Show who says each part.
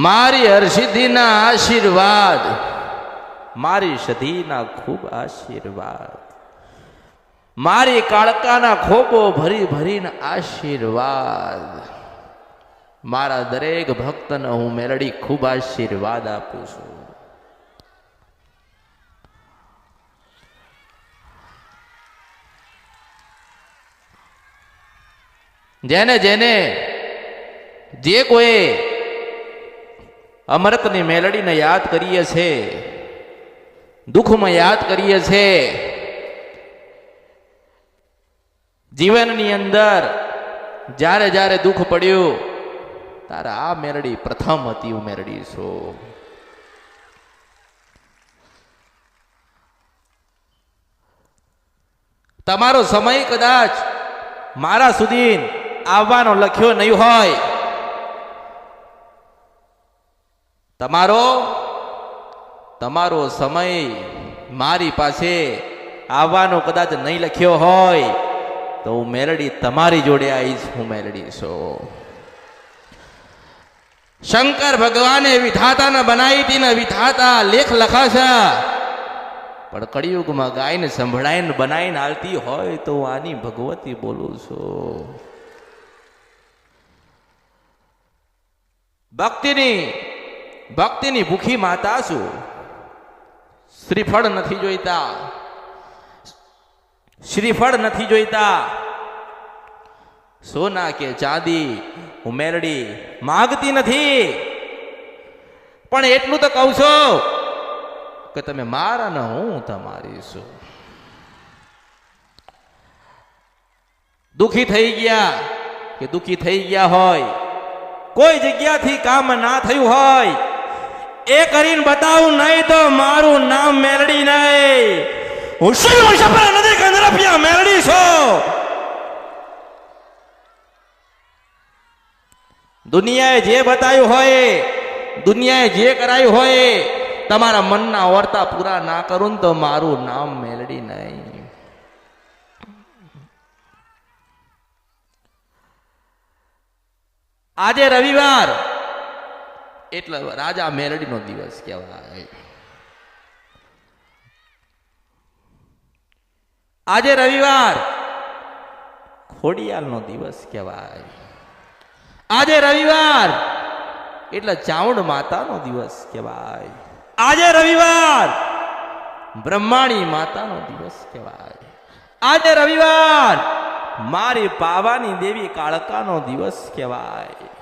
Speaker 1: મારી હરસિદ્ધિના આશીર્વાદ, મારી સધીના ખૂબ આશીર્વાદ, મારી કાળકાના ખોબો ભરી ભરીને આશીર્વાદ, મારા દરેક ભક્તને હું મેલડી ખૂબ આશીર્વાદ આપું છું. જેને જેને જે કોઈ અમૃતની મેલડીને યાદ કરીએ છે, દુઃખમાં યાદ કરીએ છે, જીવનની અંદર જ્યારે જ્યારે દુઃખ પડ્યું ત્યારે આ મેલડી પ્રથમ હતી. હું મેલડી છું. તમારો સમય કદાચ મારા સુધી આવવાનો લખ્યો નહીં હોય, તમારો સમય મારી પાસે આવવાનો કદાચ નહીં લખ્યો હોય તો હું મેલડી તમારી જોડે આવીશ. હું મેલડી છું. શંકર ભગવાને વિધાતાને બનાવી હતી ને વિધાતા લેખ લખાશે, પણ કળિયુગમાં ગાયને સંભળાઈને બનાવીને આવતી હોય તો હું આની ભગવતી બોલું છું. ભક્તિની ભૂખી માતા છું. શ્રીફળ નથી જોઈતા, શ્રીફળ નથી જોઈતા, સોના કે ચાંદી હું મેલડી માગતી નથી. પણ એટલું તો કહું છું કે તમે મારા ને હું તમારી છું. દુખી થઈ ગયા કે દુખી થઈ ગયા હોય, કોઈ જગ્યાથી કામ ના થયું હોય, એ કરીને બતાવું નહીં તો મારું નામ મેલડી નહીં. હું નથી કંદરપિયા મેલડી છું. દુનિયાએ જે બતાવ્યું હોય, દુનિયાએ જે કરાયું હોય, તમારા મનના વર્તા પૂરા ના કરું તો મારું નામ મેલડી નહીં. આજે રવિવાર એટલે રાજા મેલડીનો દિવસ કહેવાય. આજે રવિવાર ખોડિયાલનો દિવસ કહેવાય. આજે રવિવાર એટલે ચામુંડ માતાનો દિવસ કહેવાય. આજે રવિવાર બ્રહ્માણી માતાનો દિવસ કહેવાય. આજે રવિવાર મારી પાવાની દેવી કાળકાનો દિવસ કહેવાય.